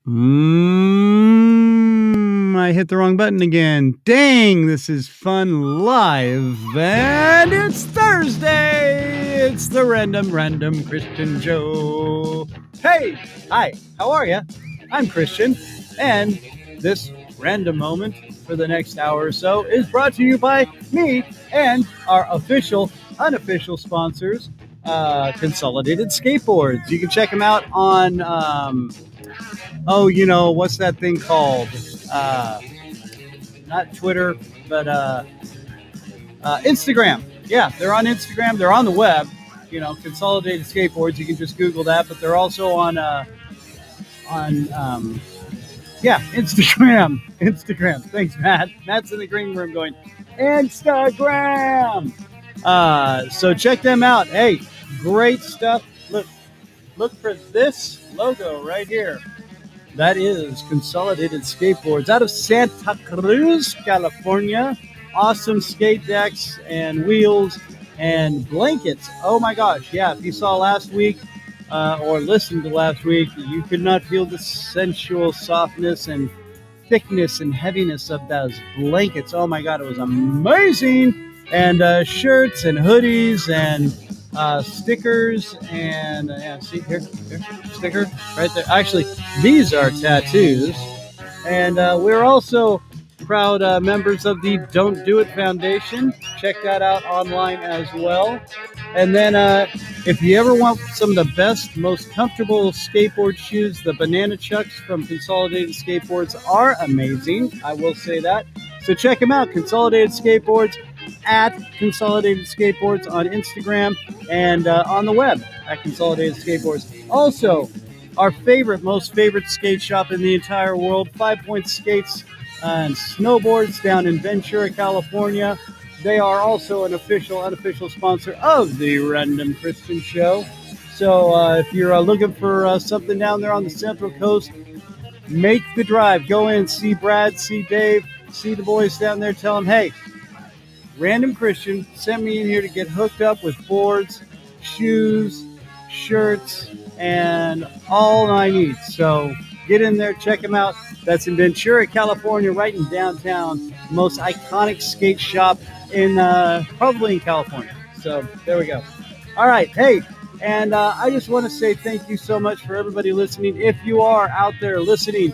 I hit the wrong button again. Dang, this is fun live. And it's Thursday. It's the Random Christian Show. Hey, hi, how are you? I'm Christian. And this random moment for the next hour or so is brought to you by me and our official, unofficial sponsors, Consolidated Skateboards. You can check them out on... what's that thing called? Not Twitter, but Instagram. Yeah, they're on Instagram. They're on the web. Consolidated Skateboards. You can just Google that. But they're also on Instagram. Instagram. Thanks, Matt. Matt's in the green room going, Instagram. So check them out. Hey, great stuff. Look for this logo right here. That is Consolidated Skateboards out of Santa Cruz, California. Awesome skate decks and wheels and blankets. Oh my gosh. Yeah, if you saw last week or listened to last week, you could not feel the sensual softness and thickness and heaviness of those blankets. Oh my God, it was amazing. And shirts and hoodies and stickers and see here, sticker right there. Actually, these are tattoos, and we're also proud members of the Don't Do It Foundation. Check that out online as well. And then if you ever want some of the best, most comfortable skateboard shoes, the Banana Chucks from Consolidated Skateboards are amazing. I will say that. So check them out, Consolidated Skateboards, at Consolidated Skateboards on Instagram and on the web at Consolidated Skateboards. Also, our most favorite skate shop in the entire world, 5 Point Skates and Snowboards down in Ventura, California. They are also an unofficial sponsor of the Random Christian Show. So if you're looking for something down there on the Central Coast, make the drive. Go in, see Brad, see Dave, see the boys down there. Tell them, hey, Random Christian sent me in here to get hooked up with boards, shoes, shirts, and all I need. So get in there, check them out. That's in Ventura, California, right in downtown. Most iconic skate shop in probably in California. So there we go. All right. Hey, and I just want to say thank you so much for everybody listening. If you are out there listening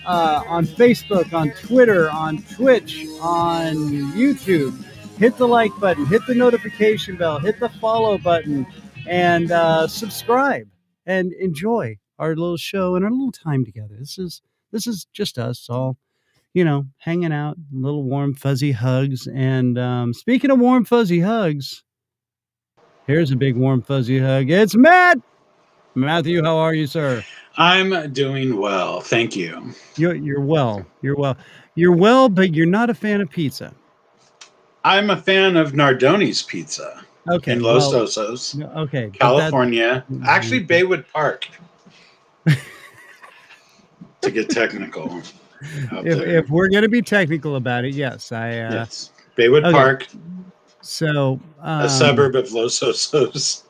on Facebook, on Twitter, on Twitch, on YouTube, hit the like button, hit the notification bell, hit the follow button, and subscribe and enjoy our little show and our little time together. This is just us all, hanging out, little warm, fuzzy hugs. And speaking of warm, fuzzy hugs, here's a big warm, fuzzy hug. It's Matt. Matthew, how are you, sir? I'm doing well, thank you. You're well. You're well. You're well, but you're not a fan of pizza. I'm a fan of Nardoni's Pizza. Okay, in Los Osos, okay, California. Actually, Baywood Park. To get technical. If we're going to be technical about it, yes. Yes. Baywood Park. So a suburb of Los Osos.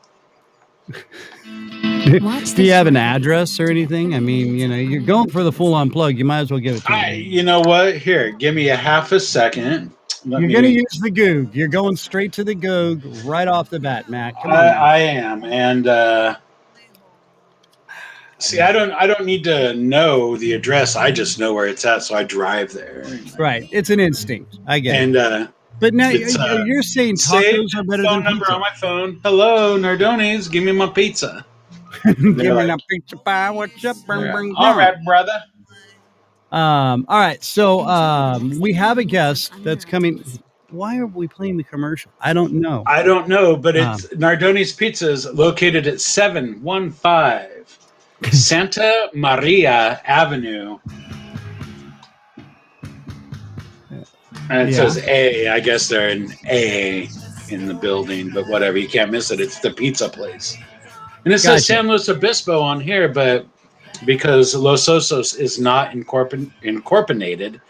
Do you have an address or anything? I mean, you're going for the full-on plug. You might as well give it to me. You know what? Here, give me a half a second. You're going to use the Goog. You're going straight to the Goog right off the bat, Matt. Come on. I am. And see, I don't need to know the address. I just know where it's at, so I drive there. Right. It's an instinct. I get it. And but now you're saying tacos are better than pizza. Phone number on my phone. Hello, Nardoni's. Give me my pizza. Give me that pizza pie. What's up? All right, brother. All right. So we have a guest that's coming. Why are we playing the commercial? I don't know. But it's Nardoni's Pizzas, located at 715 Santa Maria Avenue. And it says A. I guess they're an A in the building, but whatever. You can't miss it. It's the pizza place. And it says San Luis Obispo on here, but because Los Osos is not incorporated,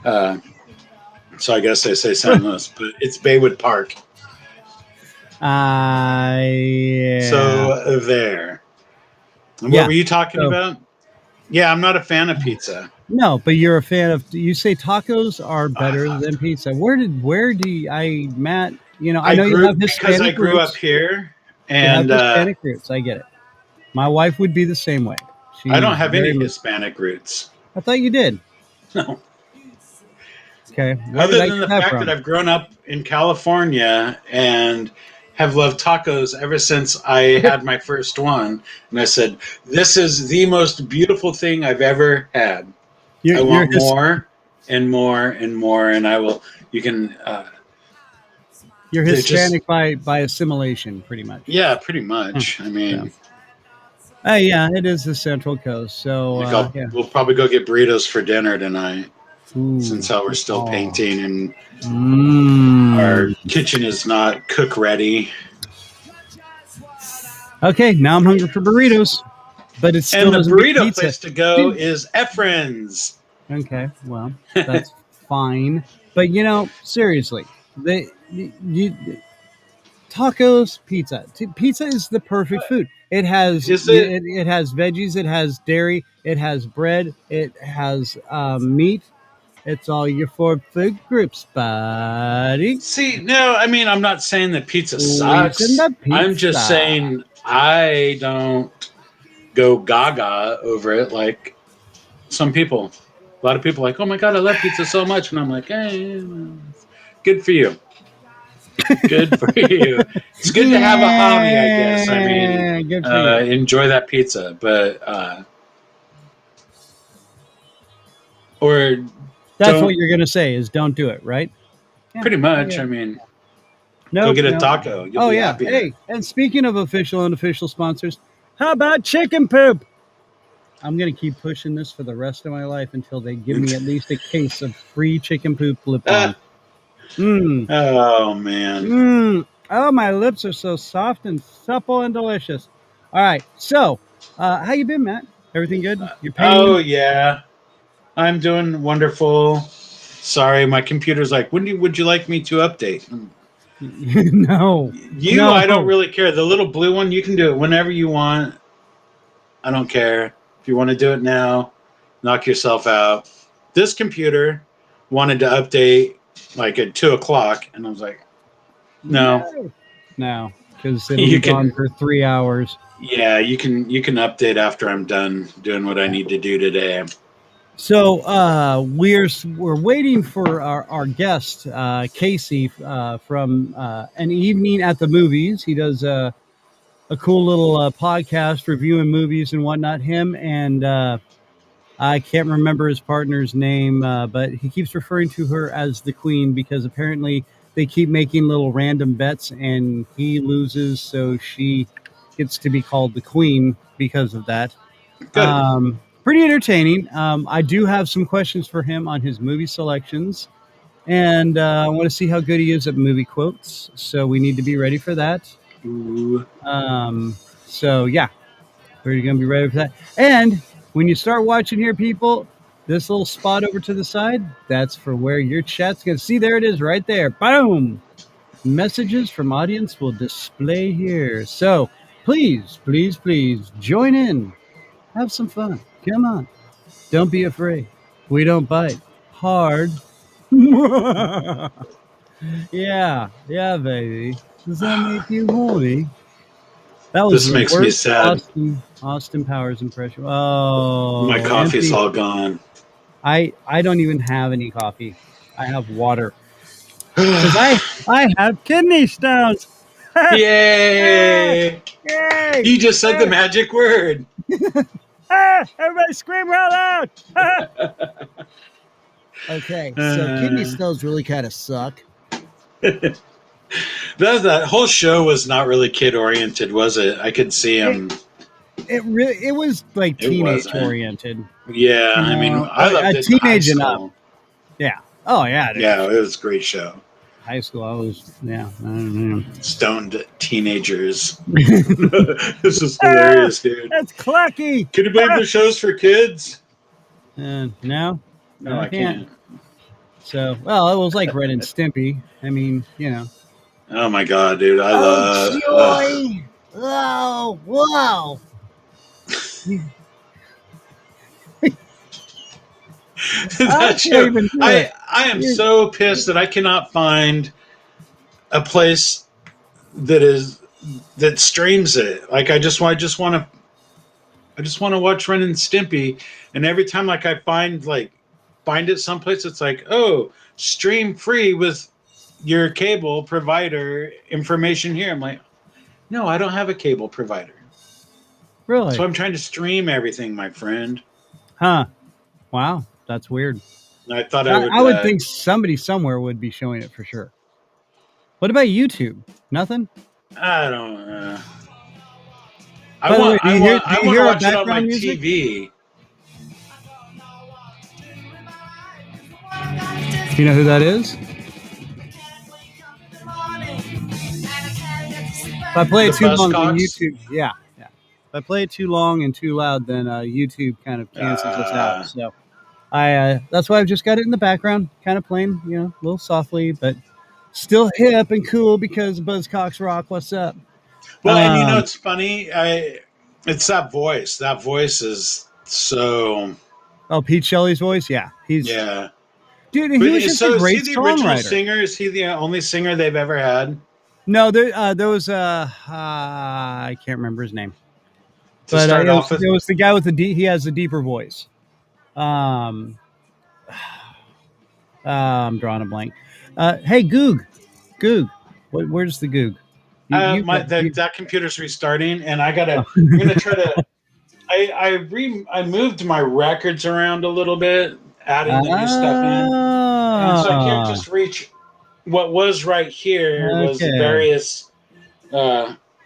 so I guess they say San Luis, but it's Baywood Park. Yeah. So there. And what were you talking about? Yeah, I'm not a fan of pizza. No, but you're a fan of. You say tacos are better than pizza. Where do you, Matt? You know, I know you have Hispanic because I grew roots. up here, You have and Hispanic roots. I get it. My wife would be the same way. I don't have any Hispanic roots. I thought you did. No. Okay. Other than the fact that I've grown up in California and have loved tacos ever since I had my first one, and I said, "This is the most beautiful thing I've ever had. I want more and more and more, and I will." You can. You're Hispanic by assimilation, pretty much. Yeah, pretty much. I mean, yeah, it is the Central Coast, so we'll probably go get burritos for dinner tonight. Since how we're still painting and our kitchen is not cook ready. Okay, now I'm hungry for burritos, but it's still and the burrito place to go is Efren's. Okay, well that's fine, but you know, seriously, tacos, pizza. Pizza is the perfect food. It has it has veggies, it has dairy, it has bread, it has meat. It's all your 4 food groups, buddy. See, no, I mean, I'm not saying that pizza sucks. I'm just saying I don't go gaga over it like some people. A lot of people are like, oh my God, I love pizza so much. And I'm like, hey, good for you. Good for you. It's good to have a hobby, I guess. I mean, enjoy that pizza. But, or... That's what you're going to say is don't do it, right? Yeah, pretty much. Yeah. I mean, go get a taco. You'll be happy. Hey, and speaking of official and unofficial sponsors, how about chicken poop? I'm going to keep pushing this for the rest of my life until they give me at least a case of free chicken poop lip balm. Oh, man. Oh, my lips are so soft and supple and delicious. All right. So, how you been, Matt? Everything good? You're oh, yeah. I'm doing wonderful. Sorry, my computer's like, would you like me to update? No. I don't really care. The little blue one, you can do it whenever you want. I don't care. If you want to do it now, knock yourself out. This computer wanted to update like at 2:00, and I was like, no. No, because it'll be gone for 3 hours. Yeah, you can update after I'm done doing what I need to do today. So we're waiting for our guest, Kasey, from An Evening at the Movies. He does a cool little podcast reviewing movies and whatnot. Him and I can't remember his partner's name, but he keeps referring to her as the Queen because apparently they keep making little random bets and he loses, so she gets to be called the Queen because of that. Good. Pretty entertaining. I do have some questions for him on his movie selections, and I want to see how good he is at movie quotes. So we need to be ready for that. Ooh. So yeah, we're going to be ready for that. And when you start watching here, people, this little spot over to the side, that's for where your chat's going to see. There it is right there. Boom. Messages from audience will display here. So please, please, please join in. Have some fun. Come on. Don't be afraid. We don't bite. Hard. Yeah, baby. Does that make you horny? That was this makes me sad. Austin Powers impression. Oh, my coffee's all gone. I don't even have any coffee. I have water. Because I have kidney stones. Yay! Yay! You just said the magic word. Everybody scream real loud! Okay, so kidney stones really kind of suck. That whole show was not really kid oriented, was it? I could see him. It was like teenage oriented. Yeah, I mean, I loved it. Teenage and up. Yeah. Oh yeah. Yeah, it was a great show. High school, I was stoned teenagers. This is hilarious, dude. That's clucky. Can you believe the show's for kids? No, I can't. So, well, it was like Ren and Stimpy. I mean, you know. Oh my God, dude! I love. Joy! Oh, wow! I can't even do it. I am so pissed that I cannot find a place that streams it. Like I just want to watch Ren and Stimpy, and every time like I find it someplace, it's like, oh, stream free with your cable provider information here. I'm like, no, I don't have a cable provider. Really? So I'm trying to stream everything, my friend. Huh. Wow. That's weird. I thought I would think somebody somewhere would be showing it for sure. What about YouTube? Nothing? I don't know. I want to watch it on my TV. You know who that is? If I play it too long on YouTube, yeah. If I play it too long and too loud, then YouTube kind of cancels us out. So that's why I've just got it in the background, kind of playing, a little softly, but still hip and cool because Buzzcocks rock. What's up? Well, and it's funny. It's that voice. That voice is so. Oh, Pete Shelley's voice, yeah, yeah. Dude, he was just a great is he the songwriter. Original singer? Is he the only singer they've ever had? No, there was I can't remember his name. But it was the guy with he has a deeper voice. I'm drawing a blank. Hey, Goog, where's the Goog? That computer's restarting, and I'm gonna try to. I moved my records around a little bit, adding the new stuff in, and so I can't just reach what was right here. Was the various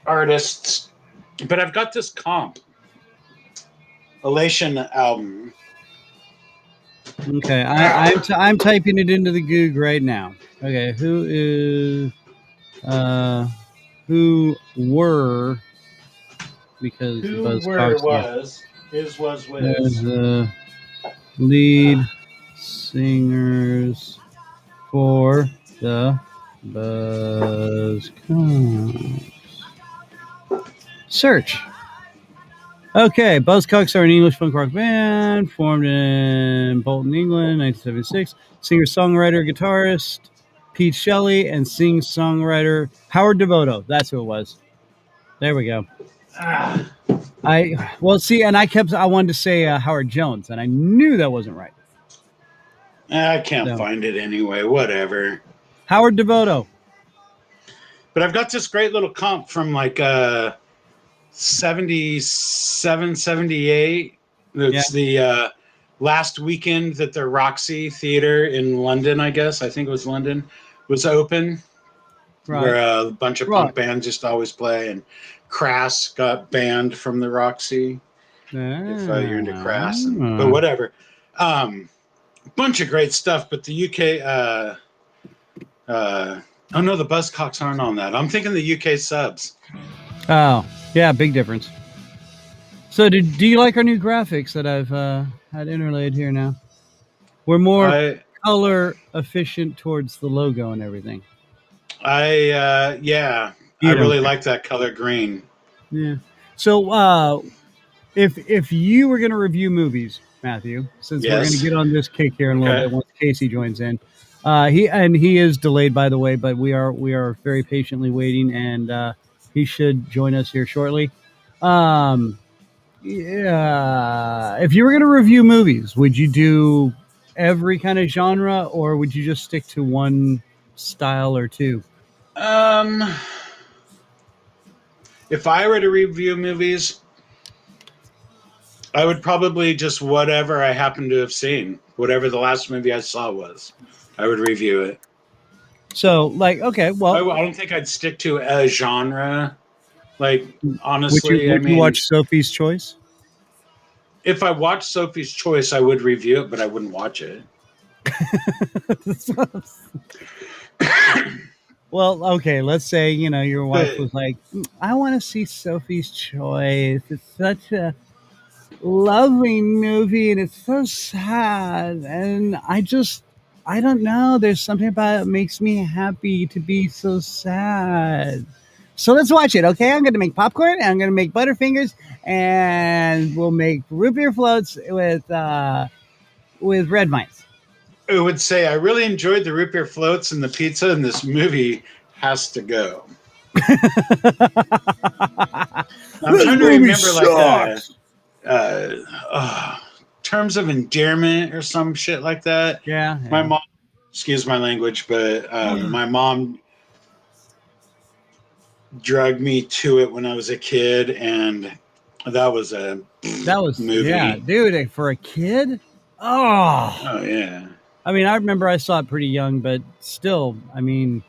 artists, but I've got this comp Elation album. Okay, I'm typing it into the Goog right now. Okay, who were because the lead singers for the Buzzcocks. Search. Okay, Buzzcocks are an English punk rock band formed in Bolton, England, 1976. Singer-songwriter, guitarist Pete Shelley, and sing-songwriter Howard Devoto. That's who it was. There we go. I wanted to say Howard Jones, and I knew that wasn't right. I can't find it anyway. Whatever. Howard Devoto. But I've got this great little comp from 77, 78. It's the last weekend that the Roxy Theatre in London, I guess. I think it was London, was open. Right. Where a bunch of punk bands just always play, and Crass got banned from the Roxy. If you're into Crass, but whatever. Bunch of great stuff, but the UK. Oh no, the Buzzcocks aren't on that. I'm thinking the UK subs. Oh yeah, big difference. So, do you like our new graphics that I've had interlaid here now? We're more color efficient towards the logo and everything. I really like that color green. Yeah. So, if you were going to review movies, Matthew, since we're going to get on this kick here in a little bit once Kasey joins in, he is delayed, by the way, but we are very patiently waiting, and he should join us here shortly. If you were going to review movies, would you do every kind of genre, or would you just stick to one style or two? If I were to review movies, I would probably just whatever I happen to have seen, whatever the last movie I saw was, I would review it. So, okay, well, I don't think I'd stick to a genre. Honestly, would you watch Sophie's Choice? If I watched Sophie's Choice, I would review it, but I wouldn't watch it. Well, okay, let's say, your wife was like, I want to see Sophie's Choice. It's such a lovely movie, and it's so sad. And I don't know. There's something about it that makes me happy to be so sad. So let's watch it, okay? I'm going to make popcorn, and I'm going to make Butterfingers, and we'll make root beer floats with red vines. I would say I really enjoyed the root beer floats and the pizza, and this movie has to go. I'm trying to remember terms of endearment or some shit like that. Yeah. My mom, excuse my language, but my mom dragged me to it when I was a kid, and that was movie. Yeah, dude, for a kid. Oh yeah. I mean, I remember I saw it pretty young, but still, I mean,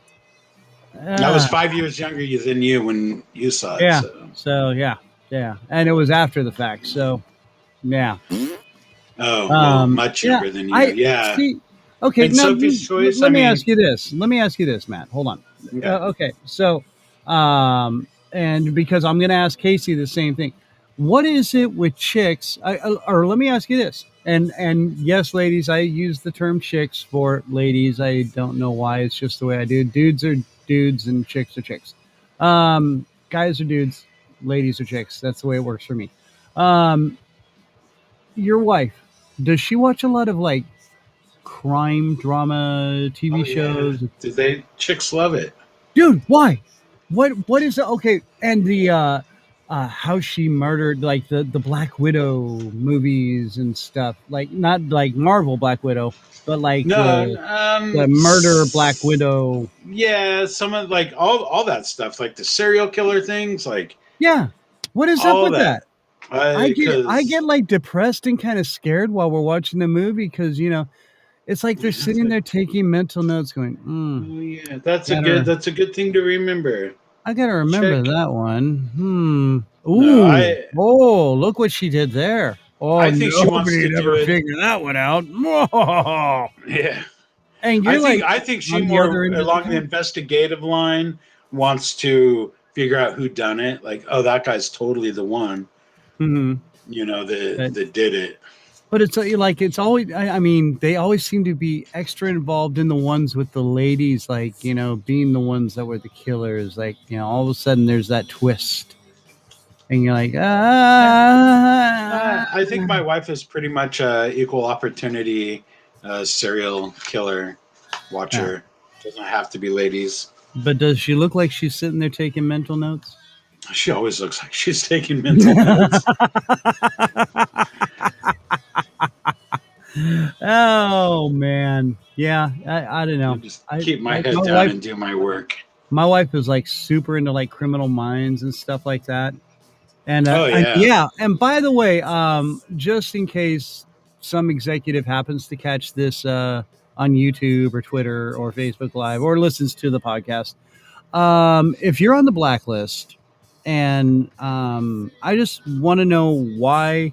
I was 5 years younger than you when you saw it. Yeah. So yeah, and it was after the fact. So yeah. Oh, well, much younger than you. See, okay. And Sophie's Choice. Let me ask you this, Matt. Hold on. Okay. Okay. So, and because I'm going to ask Kasey the same thing. What is it with chicks? Or let me ask you this. And yes, ladies, I use the term chicks for ladies. I don't know why. It's just the way I do. Dudes are dudes and chicks are chicks. Guys are dudes, ladies are chicks. That's the way it works for me. Your wife, does she watch a lot of like crime drama TV shows? Yeah. Chicks love it, dude. Why? What is it? Okay, and the how she murdered, like the Black Widow movies and stuff, like not like Marvel Black Widow, but like the murder Black Widow. Yeah, some of like all that stuff, like the serial killer things, like what is up with that? I get like depressed and kind of scared while we're watching the movie because it's like they're sitting there taking mental notes, going, "Oh yeah, that's a good thing to remember." I gotta remember that one. Ooh, look what she did there. Oh, I think she wants to never figure that one out. Yeah, and I think she more along the investigative line wants to figure out who done it. Like, oh, that guy's totally the one. That did it. But it's like it's always. I mean, they always seem to be extra involved in the ones with the ladies, like being the ones that were the killers. Like all of a sudden there's that twist, and you're like, I think my wife is pretty much equal opportunity serial killer watcher. Doesn't have to be ladies. But does she look like she's sitting there taking mental notes? She always looks like she's taking mental notes. Oh man, yeah. I don't know. Just keep my head down and do my work. My wife is like super into like Criminal Minds and stuff like that. And and by the way, just in case some executive happens to catch this on YouTube or Twitter or Facebook Live or listens to the podcast, if you're on the blacklist, and I just want to know why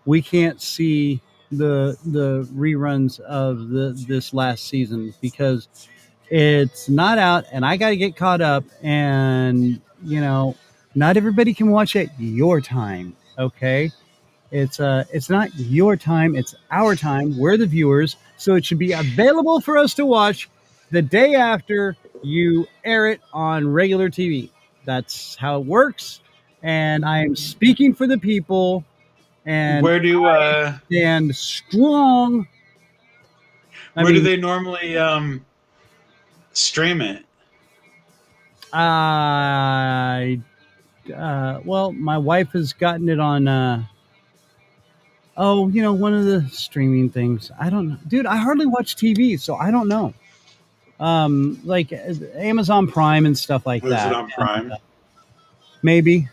we can't see the reruns of this last season, because it's not out and I got to get caught up, and not everybody can watch at your time. Okay. It's not your time. It's our time. We're the viewers. So it should be available for us to watch the day after you air it on regular TV. That's how it works. And I am speaking for the people. And where do I stand strong. Where do they normally stream it? Well, my wife has gotten it on one of the streaming things. I don't know. Dude, I hardly watch TV, so I don't know. Like Amazon Prime and stuff like that. Is it on Prime? Maybe.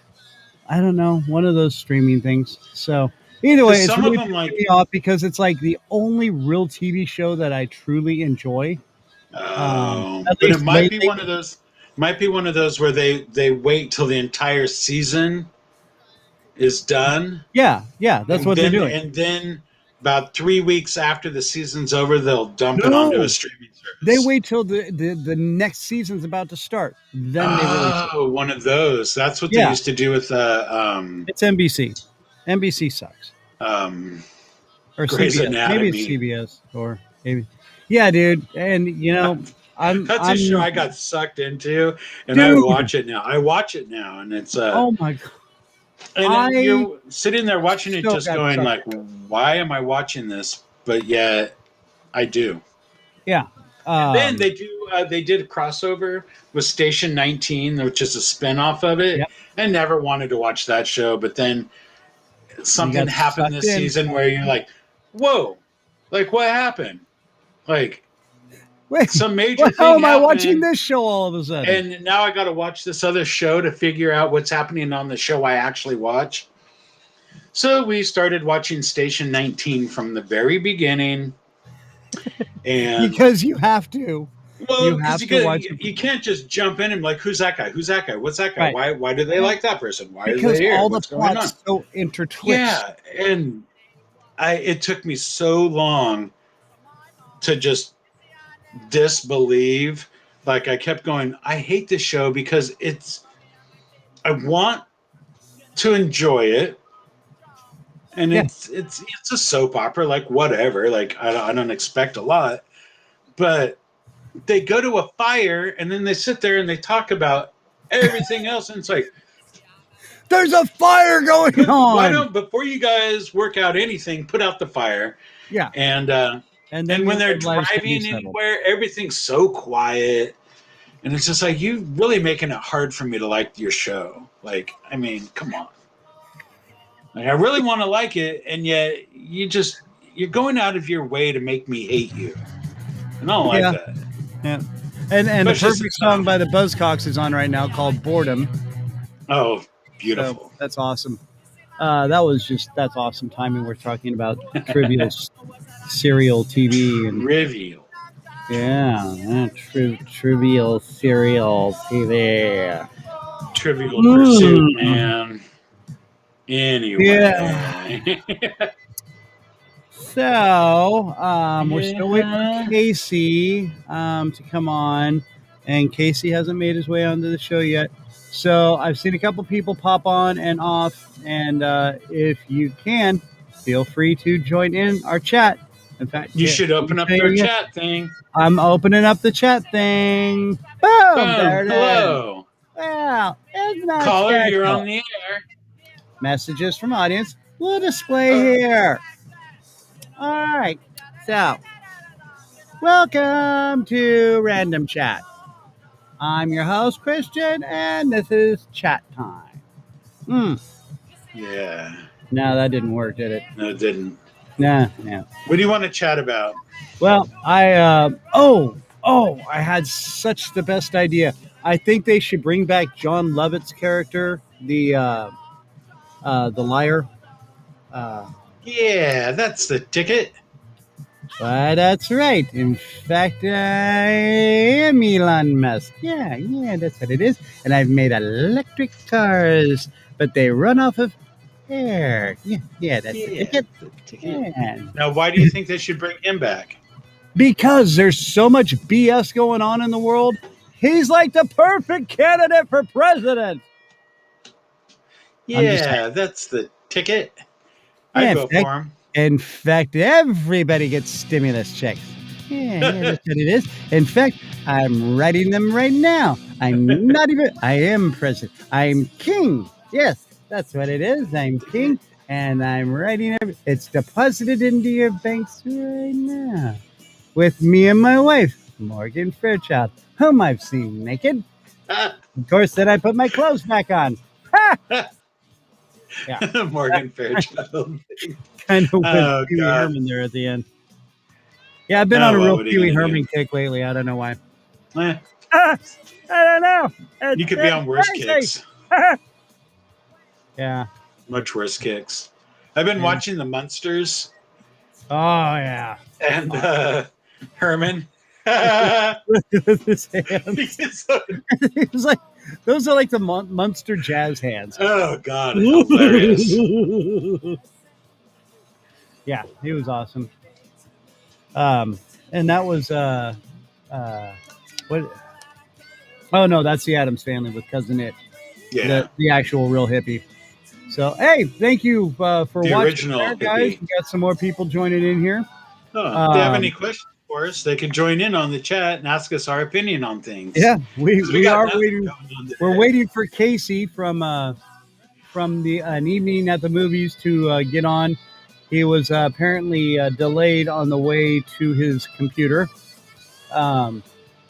I don't know. One of those streaming things. So either way, it's really pissing me off because it's like the only real TV show that I truly enjoy. But it might be one of those. Might be one of those where they wait till the entire season is done. Yeah, that's what they're doing. And then about 3 weeks after the season's over, they'll dump it onto a streaming service. They wait till the next season's about to start. Then they release it. Oh, one of those. That's what they used to do with it's NBC. NBC sucks. Or Grey's CBS. Anatomy. Maybe it's CBS or maybe. Yeah, dude. And That's a show I got sucked into, and Dude. I watch it now. And it's oh my god. and then you're sitting there watching it, so just going like, "Why am I watching this?" But yet, I do. Yeah. Then they did a crossover with Station 19, which is a spinoff of it. Yep. I never wanted to watch that show, but then something happened this season where you're like, "Whoa, like what happened?" Like, wait, some major thing how am happened, I watching this show all of a sudden? and now I got to watch this other show to figure out what's happening on the show I actually watch. So we started watching Station 19 from the very beginning. And because you have to. Well, you can't just jump in and be like, who's that guy? Who's that guy? What's that guy? Right. Why do they like that person? Why because are they here? all What's the going on? so intertwined. Yeah, and it took me so long to just disbelieve. Like I kept going, I hate this show because I want to enjoy it. And it's a soap opera, like whatever. Like I don't expect a lot, but they go to a fire and then they sit there and they talk about everything else, and it's like, there's a fire going on. Why don't, before you guys work out anything, put out the fire? Yeah, and then when they're driving anywhere, everything's so quiet, and it's just like, you really making it hard for me to like your show. Like, I mean, come on. Like, I really want to like it, and yet you're going out of your way to make me hate you. And I don't like that. Yeah. And the perfect song by the Buzzcocks is on right now called Boredom. Oh, beautiful. So that's awesome. That's awesome timing. We're talking about trivial serial TV and trivial. Yeah, trivial serial TV. Trivial Pursuit, man. Anyway. Yeah. So, we're still waiting for Kasey to come on, and Kasey hasn't made his way onto the show yet. So I've seen a couple people pop on and off, and if you can, feel free to join in our chat. In fact, you should open up their chat thing. I'm opening up the chat thing. Boom! There it is. Wow, caller, you're on the air. Messages from audience will display here. All right, so welcome to Random Chat. I'm your host, Christian, and this is chat time. Yeah. No, that didn't work, did it? No, it didn't. Nah. What do you want to chat about? Well, I had such the best idea. I think they should bring back John Lovett's character, the liar. Yeah, that's the ticket. Well, that's right. In fact, I am Elon Musk. Yeah, that's what it is. And I've made electric cars, but they run off of air. Yeah, that's the ticket. Yeah. Now, why do you think they should bring him back? Because there's so much BS going on in the world. He's like the perfect candidate for president. Yeah, that's the ticket. I'd go for him. In fact, everybody gets stimulus checks. Yeah, that's what it is. In fact, I'm writing them right now. I am president. I'm king. Yes, that's what it is. I'm king, and I'm writing it. It's deposited into your banks right now. With me and my wife, Morgan Fairchild, whom I've seen naked. Of course, then I put my clothes back on. Yeah. Morgan Fairchild. Kind of with Pee Wee Herman there at the end. Yeah, I've been on a real Pee Wee Herman kick lately. I don't know why. I don't know. You could be on worse kicks. Yeah. Much worse kicks. I've been watching the Munsters. Oh, yeah. And Herman. With his hands. It was like, those are like the Munster jazz hands. Oh, God. Hilarious. Yeah, he was awesome. And that was what? Oh no, that's the Addams Family with Cousin It. Yeah, the actual real hippie. So hey, thank you for the watching, original guys. We got some more people joining in here. Do you have any questions? course, they can join in on the chat and ask us our opinion on things. Yeah, we are nothing waiting. going on today. We're waiting for Kasey from the an evening at the movies to get on. He was apparently delayed on the way to his computer.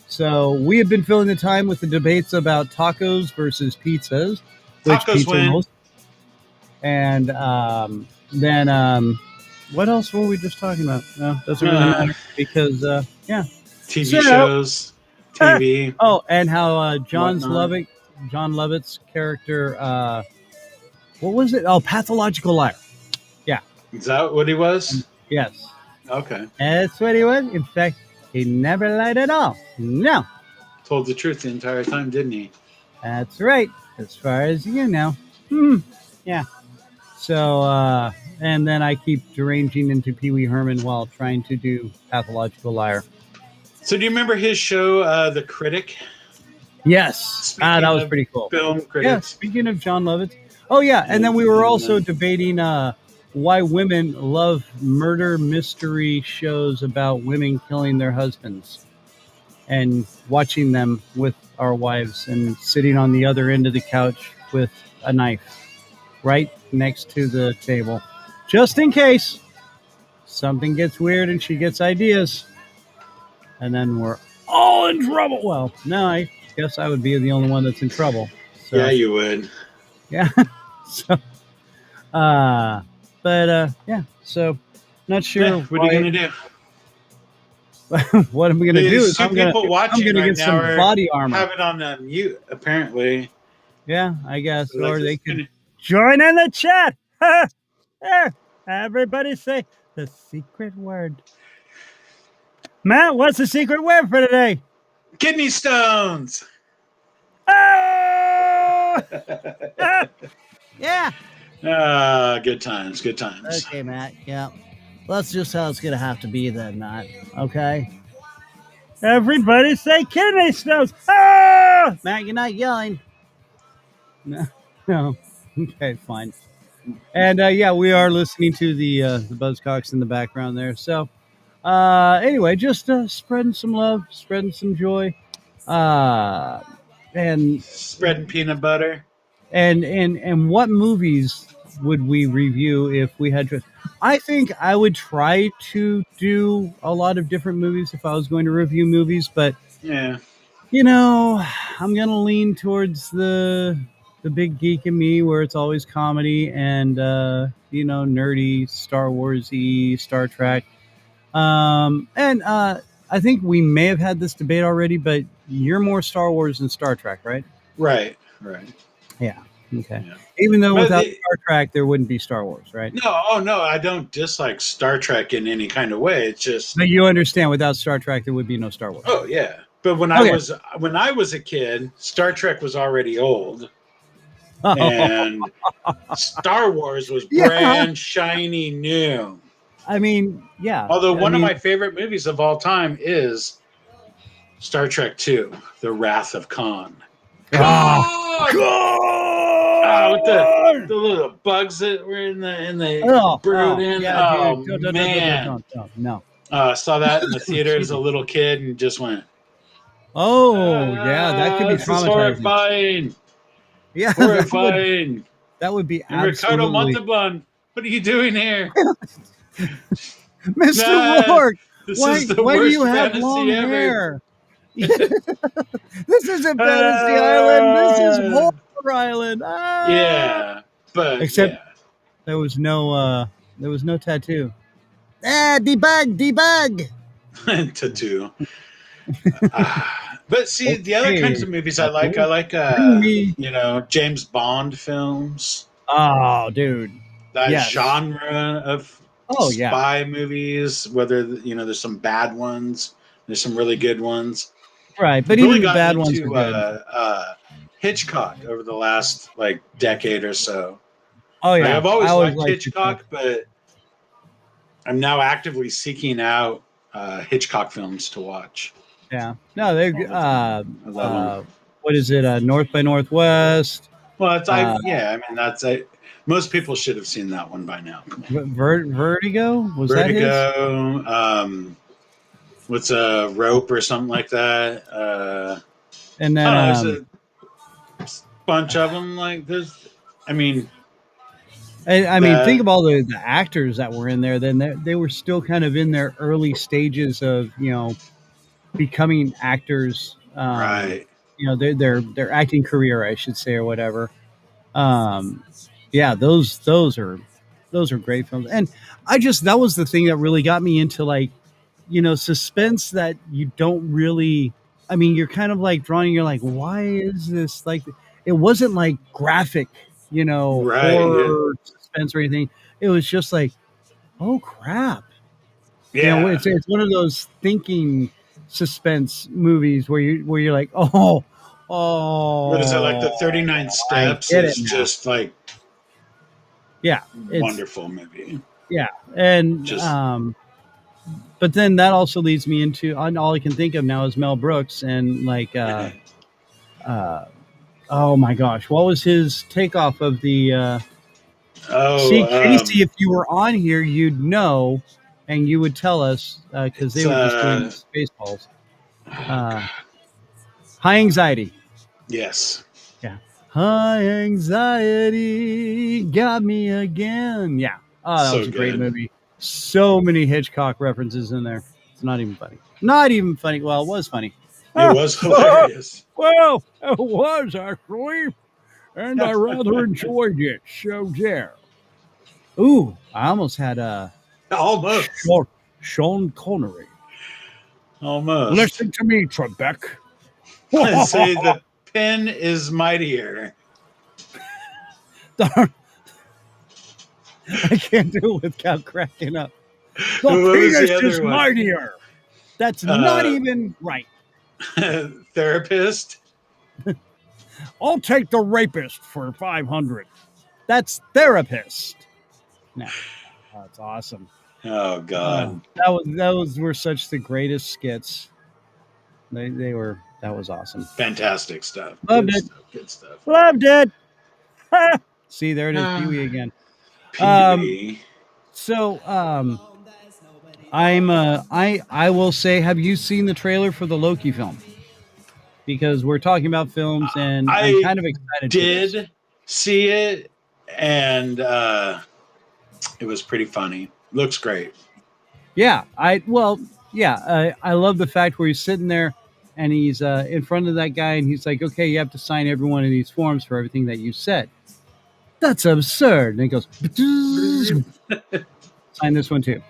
So we have been filling the time with the debates about tacos versus pizzas, which Tacos pizza win. most. And then what else were we just talking about? No, doesn't really matter because yeah, TV shows, TV. And how John whatnot. Lovett's character. What was it? Oh, pathological liar. Yeah. Is that what he was? Yes. Okay. That's what he was. In fact, he never lied at all. No. Told the truth the entire time, didn't he? That's right. As far as you know. Yeah. So, and then I keep deranging into Pee Wee Herman while trying to do pathological liar. So do you remember his show, The Critic? Yes. That was pretty cool. Film critics. Yeah, speaking of John Lovitz. Oh, yeah. And then we were also debating why women love murder mystery shows about women killing their husbands and watching them with our wives and sitting on the other end of the couch with a knife right next to the table, just in case something gets weird and she gets ideas. And then we're all in trouble. Well, no, I guess I would be the only one that's in trouble. So, yeah, you would. Yeah. So, yeah. So, not sure. Yeah, what are you gonna do? What am I gonna do? Is I'm gonna get some body armor. Have it on mute, apparently. Yeah, I guess, So or they could join in the chat. Everybody say the secret word. Matt, what's the secret word for today? Kidney stones. Yeah. Good times. Good times. Okay, Matt. Yeah. That's just how it's going to have to be then, Matt. Okay? Everybody say kidney stones. Matt, you're not yelling. No. Okay, fine. And, yeah, we are listening to the Buzzcocks in the background there. So, anyway, just spreading some love, spreading some joy. And spreading peanut butter. And what movies would we review if we had to? I think I would try to do a lot of different movies if I was going to review movies, but yeah, I'm gonna lean towards the big geek in me, where it's always comedy and nerdy, Star Wars-y, Star Trek. And I think we may have had this debate already, but you're more Star Wars than Star Trek, right? Right. Yeah. Okay. Yeah. Even though without Star Trek, there wouldn't be Star Wars, right? No, I don't dislike Star Trek in any kind of way. It's just. But you understand, without Star Trek, there would be no Star Wars. Oh yeah, but when I was a kid, Star Trek was already old, and Star Wars was brand shiny new. I mean, yeah. Although one of my favorite movies of all time is Star Trek II: The Wrath of Khan. With the little bugs that were in the brood in. Yeah, man. No. Saw that in the theater as a little kid and just went. Oh, yeah, that could be traumatizing. Horrifying. Yeah, horrifying. That would be and absolutely. Ricardo Montalban, what are you doing here, Mr. Rourke? Why do you have long hair? This isn't Fantasy Island. This is Horror Island. Yeah, but except there was no tattoo. Debug. Tattoo. But see, the other kinds of movies I like James Bond films. Oh, dude, that genre of spy movies. Whether there's some bad ones, there's some really good ones. Right, but even the bad ones are good. Hitchcock over the last decade or so. Oh yeah, I've always liked Hitchcock, but I'm now actively seeking out Hitchcock films to watch. Yeah, no, they. What is it? North by Northwest. Well, that's most people should have seen that one by now. Vertigo was Vertigo. with a rope or something like that. And then there's a bunch of them. Like there's, I mean, think of all the actors that were in there. Then they were still kind of in their early stages of becoming actors. Right. Their acting career, I should say, or whatever. Yeah, those are great films. And that was the thing that really got me into suspense that you don't really. I mean, you're kind of like drawing. You're like, why is this like? It wasn't like graphic, Right, horror suspense or anything. It was just like, oh crap. Yeah. It's one of those thinking suspense movies where you're like, oh. What is it, like the 39 Steps is just like wonderful movie. Yeah. And but then that also leads me into all I can think of now is Mel Brooks and oh my gosh, what was his takeoff of the Kasey, if you were on here, you'd know, and you would tell us because they were just doing Spaceballs. High Anxiety. Yes. Yeah. High Anxiety got me again. Yeah. Oh, that was a great movie. So many Hitchcock references in there. It's not even funny. Not even funny. Well, it was funny. It was hilarious. Well, it was actually. And I rather enjoyed it. So there. Ooh, I almost had almost Sean Connery. Almost. Listen to me, Trebek. I say the pen is mightier. I can't do it without cracking up. The penis is mightier. That's not even right. Therapist. I'll take the rapist for 500. That's therapist. No, that's awesome. Oh God, those were such the greatest skits. They were. That was awesome. Fantastic stuff. Loved it. Good stuff. Loved it. See, there it is, Pee-wee again. Pee-wee. I will say, have you seen the trailer for the Loki film? Because we're talking about films, and I'm kind of excited. Did see it, and it was pretty funny. Looks great. Yeah, I love the fact where he's sitting there and he's in front of that guy, and he's like, "Okay, you have to sign every one of these forms for everything that you said." That's absurd. And he goes, "Sign this one too."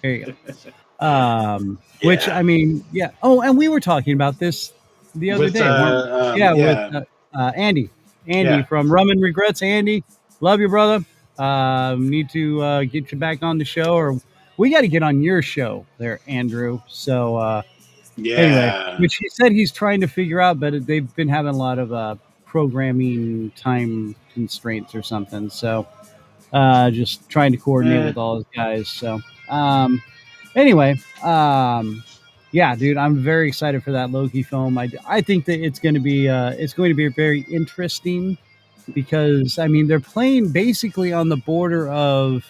Here you go. Which I mean, yeah. Oh, and we were talking about this the other day. With Andy. From Rum and Regrets. Andy, love you, brother. Need to get you back on the show, or we got to get on your show there, Andrew. So, anyway, which he said he's trying to figure out, but they've been having a lot of programming time constraints or something. So, just trying to coordinate with all those guys. So, anyway, yeah, dude, I'm very excited for that Loki film. I think that it's going to be very interesting because I mean they're playing basically on the border of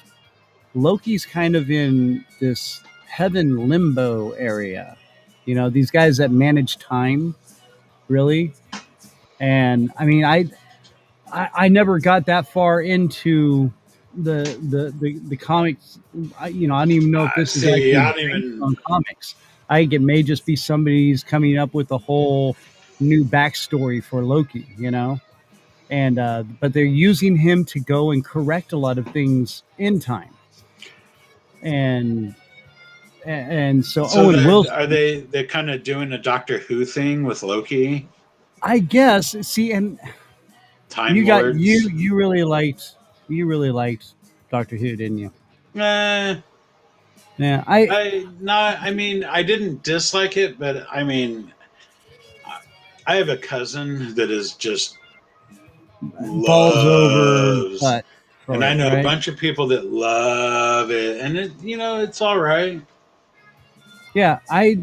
Loki's kind of in this heaven limbo area. You know, these guys that manage time, really. And I mean, I never got that far into the comics. I don't even know if this is actually on comics. It may just be somebody's coming up with a whole new backstory for Loki, you know, and but they're using him to go and correct a lot of things in time, and so Owen Wilson. Are they're kind of doing a Doctor Who thing with Loki? I guess. See, and Time you Lords. you really liked Doctor Who, didn't you? Yeah, I mean, I didn't dislike it, but I mean, I have a cousin that is just balls over butt, and I know a bunch of people that love it, and it's all right. Yeah, I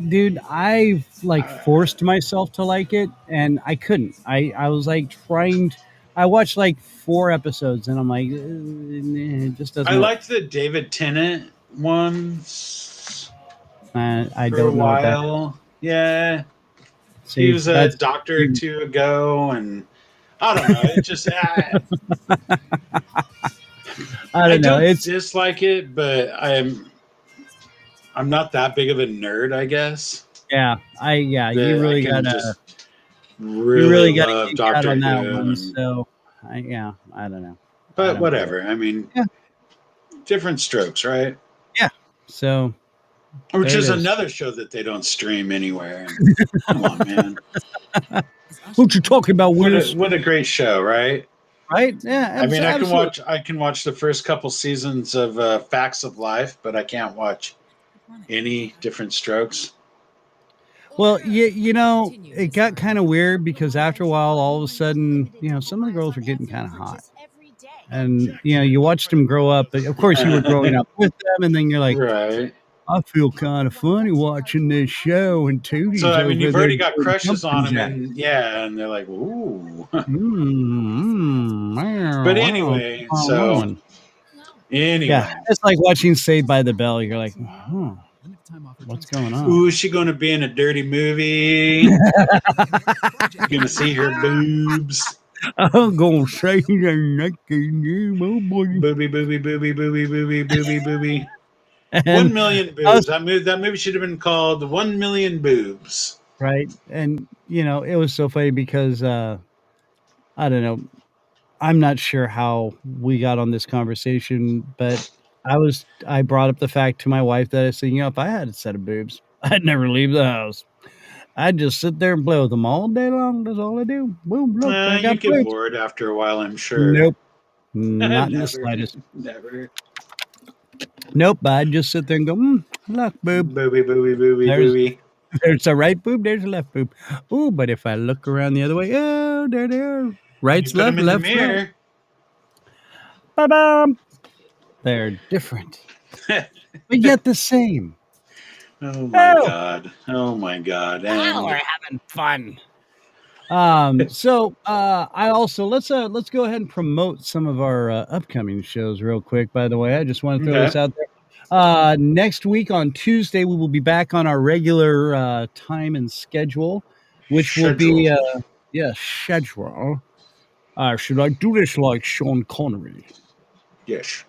forced myself to like it, and I couldn't. I was like trying. I watched like 4 episodes, and I'm like, it just doesn't. I liked the David Tennant ones. I for a don't know what that is. while. Yeah. See, He was a that's doctor or two ago, and I don't know. It just I I don't know. don't It's dislike it, but I'm not that big of a nerd, I guess. you That I really can gotta just really love geek out Doctor on that Who, one. and So I don't know. I but don't get it. whatever. I mean, Yeah. different strokes, right? Yeah. So Which there it is is. another show that they don't stream anywhere. Come on, man! What you talking about, Willis? What a great show, right? Right? Yeah, I mean, absolutely. I can watch the first couple seasons of Facts of Life, but I can't watch any different strokes. Well, it got kind of weird because after a while, all of a sudden, some of the girls were getting kind of hot. And, you watched them grow up. But of course, you were growing up with them. And then you're like, Right. I feel kind of funny watching this show. And So Tootie's I mean, over you've there already got doing crushes on jumping them, jacks. and they're like, ooh. But Wow, anyway, so wow. Yeah, anyway, it's like watching Saved by the Bell. You're like, what's going on? ooh, is she going to be in a dirty movie? Gonna see her boobs. I'm gonna say the naked boy. Booby, booby, booby, booby, booby, booby, booby. And 1,000,000 boobs. That movie should have been called 1,000,000 Boobs. right, and it was so funny because I don't know. I'm not sure how we got on this conversation, but I brought up the fact to my wife that I said, if I had a set of boobs, I'd never leave the house. I'd just sit there and play with them all day long. That's all I do. Boom, look, I You got get boobs. bored after a while, I'm sure. Nope, not in the slightest. Never. Nope, I'd just sit there and go, look, boob. Booby, booby, booby, booby. There's a right boob, there's a left boob. Ooh, but if I look around the other way, oh, there they are. Right's You put left, them in the left's right. mirror. Ba-bam. They're different, but yet the same. Oh my god! Oh my god! Now we're having fun. So I also let's go ahead and promote some of our upcoming shows real quick. By the way, I just want to throw this out there. Next week on Tuesday, we will be back on our regular time and schedule, which will be schedule. Should I do this like Sean Connery? Yes.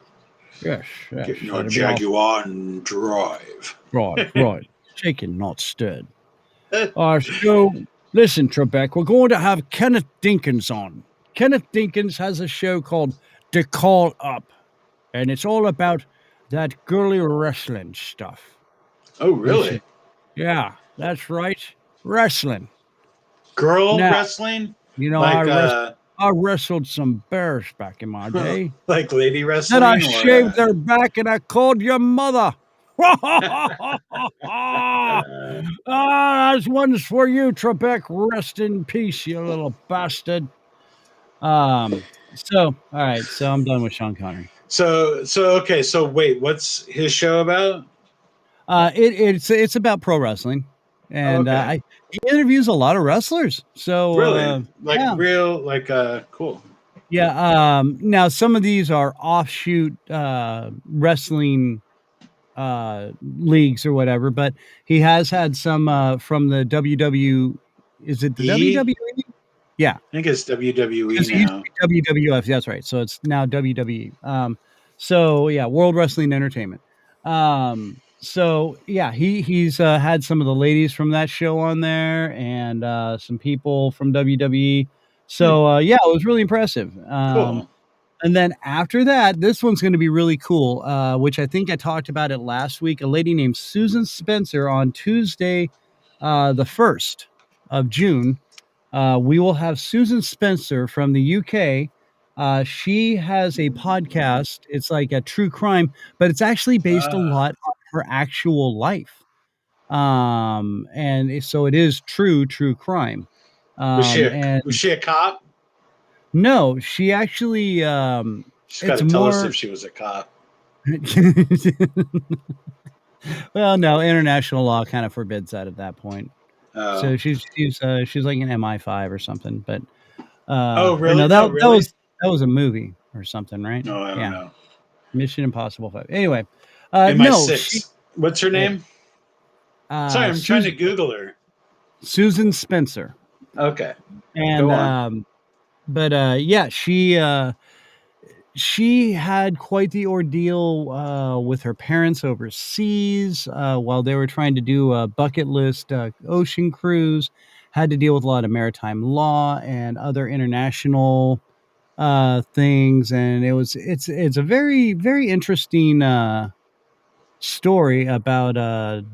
Yes. Get your Jaguar and drive. Right. Shaken, not stirred. So, listen, Trebek, we're going to have Kenneth Dinkins on. Kenneth Dinkins has a show called The Call Up, and it's all about that girly wrestling stuff. Oh, really? Listen, yeah, that's right. Wrestling. Wrestling? I wrestled some bears back in my day. Like lady wrestling? Then I shaved their back and I called your mother. That's one's for you, Trebek. Rest in peace, you little bastard. All right. So I'm done with Sean Connery. So okay. So wait, what's his show about? It's about pro wrestling, and he interviews a lot of wrestlers. So really, cool. Yeah. Now some of these are offshoot wrestling leagues or whatever, but he has had some from the WW. Is it the WWE? Yeah, I think it's WWE now. WWF. That's right. So it's now WWE. So yeah, World Wrestling Entertainment. So yeah, he's had some of the ladies from that show on there and some people from WWE. So yeah, it was really impressive. Cool. And then after that, this one's going to be really cool, which I think I talked about it last week. A lady named Susan Spencer on Tuesday, the 1st of June. We will have Susan Spencer from the UK. She has a podcast. It's like a true crime, but it's actually based a lot on her actual life. And so it is true crime. Was she a cop? No, she actually. She's got to tell us if she was a cop. Well, no, international law kind of forbids that at that point. So she's like an MI5 or something. But really? No, that was a movie or something, right? No, I don't know. Mission Impossible 5. Anyway, MI6. What's her name? Sorry, I'm trying to Google her. Susan Spencer. Okay. And go on. Yeah, she had quite the ordeal with her parents overseas while they were trying to do a bucket list ocean cruise. Had to deal with a lot of maritime law and other international things, and it's a very, very interesting story about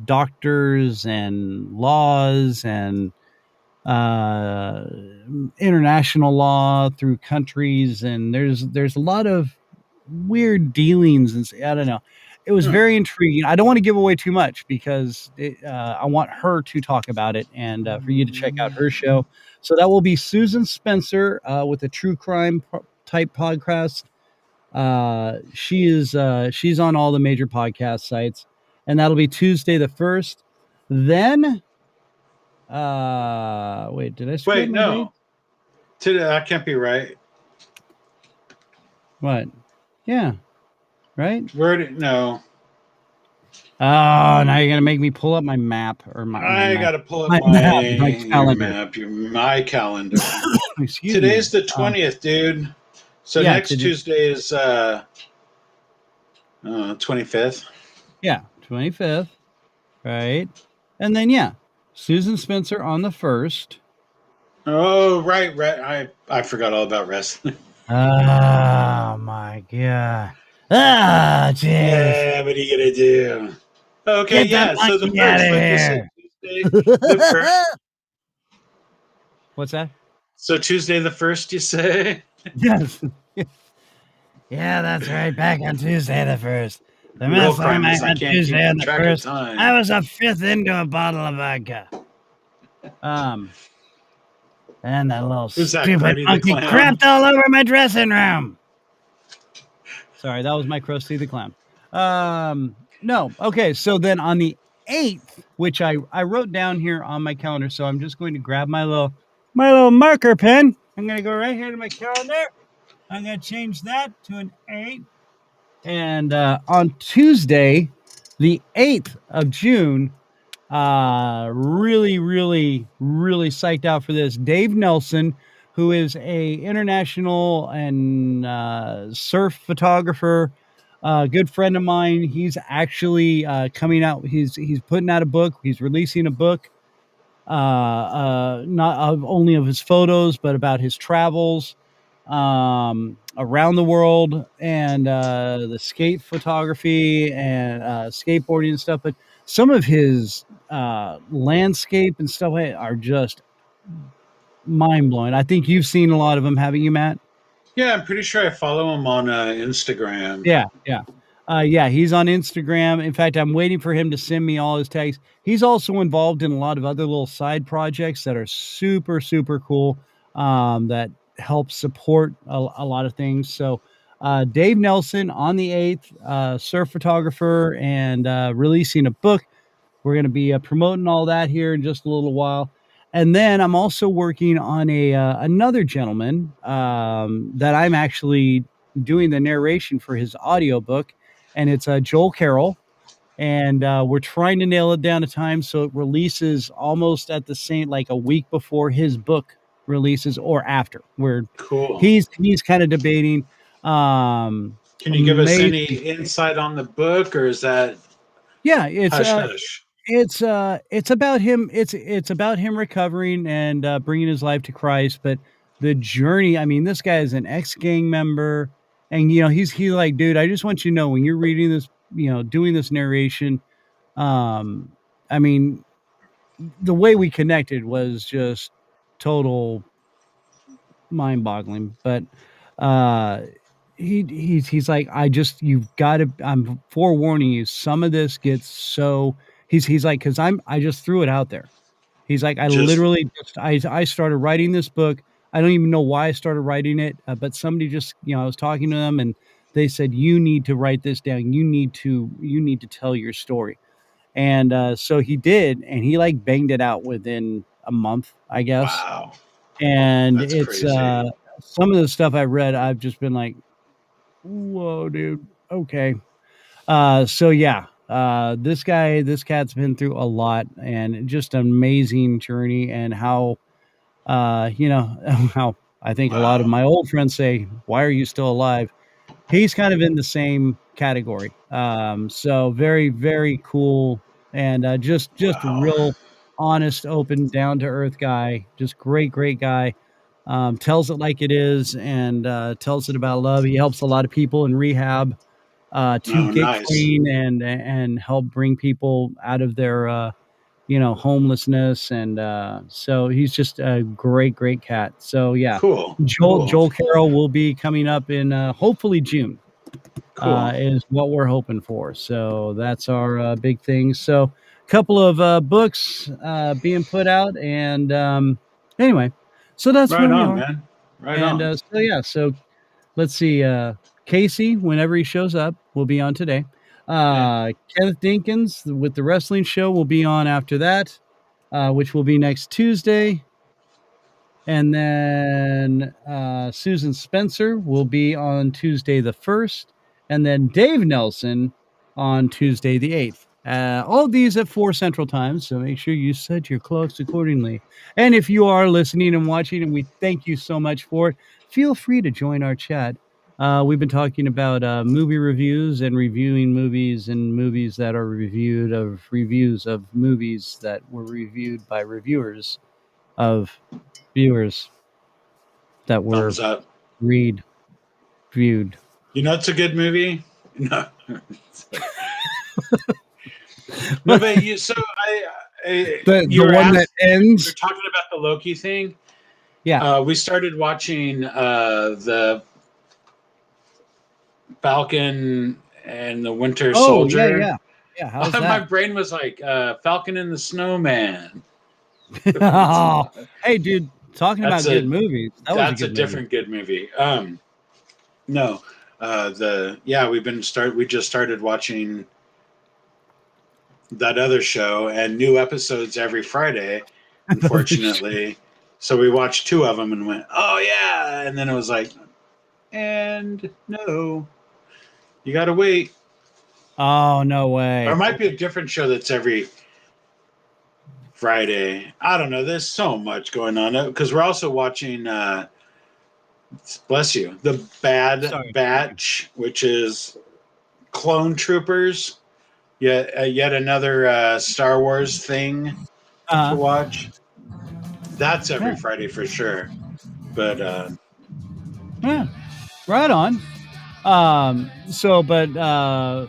doctors and laws and uh, international law through countries, and there's a lot of weird dealings, and I don't know. It was very intriguing. I don't want to give away too much because I want her to talk about it and for you to check out her show. So that will be Susan Spencer with a true crime type podcast. She's on all the major podcast sites, and that'll be Tuesday the 1st. Then wait, did I screw up my date? Today, that can't be right. What? Yeah. Right? No. Oh, now you're gonna make me pull up my map or I gotta pull up my calendar. My calendar. Today's the 20th, dude. So yeah, next Tuesday is 25th. Yeah, 25th. Right. And then Susan Spencer on the 1st. Oh, right. I forgot all about wrestling. Oh my god. Ah, jeez. Yeah, what are you gonna do? Okay, yeah. So the first, like you said, Tuesday, the first. What's that? So Tuesday the 1st, you say? Yes. Yeah, that's right. Back on Tuesday the 1st. The real last time I had Tuesday on the 1st, I was a fifth into a bottle of vodka. And that little stupid monkey crapped all over my dressing room. Sorry, that was my Krusty the Clown. No, okay. So then on the 8th, which I wrote down here on my calendar, so I'm just going to grab my little marker pen. I'm going to go right here to my calendar. I'm going to change that to an 8. And on Tuesday, the 8th of June, really, really, really psyched out for this. Dave Nelson, who is a international and surf photographer, good friend of mine. He's actually coming out. He's putting out a book. He's releasing a book, not only of his photos, but about his travels around the world and the skate photography and skateboarding and stuff. But some of his landscape and stuff are just mind-blowing. I think you've seen a lot of them, haven't you, Matt? Yeah, I'm pretty sure I follow him on Instagram. Yeah. He's on Instagram. In fact, I'm waiting for him to send me all his tags. He's also involved in a lot of other little side projects that are super, super cool that help support a lot of things. So Dave Nelson on the 8th, surf photographer and releasing a book. We're going to be promoting all that here in just a little while. And then I'm also working on another gentleman that I'm actually doing the narration for his audiobook, and it's Joel Carroll. And we're trying to nail it down to time so it releases almost at the same, like a week before his book releases or after. Cool. He's kind of debating. Can you give us any insight on the book, or is that? Yeah, it's about him. It's about him recovering and bringing his life to Christ. But the journey, I mean, this guy is an ex-gang member, and he's like, dude, I just want you to know when you're reading this, doing this narration, I mean, the way we connected was just total mind-boggling. But he's like, you've got to. I'm forewarning you. Some of this gets so. He's like, because I just threw it out there. He's like, I started writing this book. I don't even know why I started writing it, but somebody just, I was talking to them and they said, you need to write this down. You need to tell your story. And so he did, and he like banged it out within a month, I guess. Wow. And that's it's crazy. Some of the stuff I read, I've just been like, whoa, dude. Okay. So yeah. this cat's been through a lot, and just an amazing journey, and how how I think a lot of my old friends say, why are you still alive? He's kind of in the same category. So very, very cool, and just a real honest, open, down to earth guy. Just great guy. Tells it like it is, and tells it about love. He helps a lot of people in rehab to get clean and help bring people out of their homelessness, and so he's just a great cat. So yeah, cool. Joel Carroll will be coming up in hopefully June. Cool. Is what we're hoping for. So that's our big thing. So a couple of books being put out, and anyway, so that's right where we on, are, man. Right and on. so yeah, so let's see. Kasey, whenever he shows up, will be on today. Kenneth Dinkins with the wrestling show will be on after that, which will be next Tuesday. And then Susan Spencer will be on Tuesday the 1st. And then Dave Nelson on Tuesday the 8th. All of these at 4 Central Time, so make sure you set your clocks accordingly. And if you are listening and watching, and we thank you so much for it, feel free to join our chat. We've been talking about movie reviews and reviewing movies, and movies that are reviewed, of reviews of movies that were reviewed by reviewers of viewers that were viewed. You know, it's a good movie. No, no, but you. So the one that ends. You're talking about the Loki thing. Yeah, we started watching the Falcon and the Winter Soldier. Yeah. How's that? My brain was like Falcon and the Snowman. Oh, hey, dude, talking about good movies. That's a different good movie. No, we just started watching that other show, and new episodes every Friday, unfortunately. So we watched 2 of them and went, oh yeah, and then it was like, and no, you gotta wait. Oh, no way. Or it might be a different show that's every Friday. I don't know. There's so much going on because we're also watching bless you, the Bad Batch, which is Clone Troopers. Yet another Star Wars thing to watch. That's every Friday for sure. But yeah, right on. But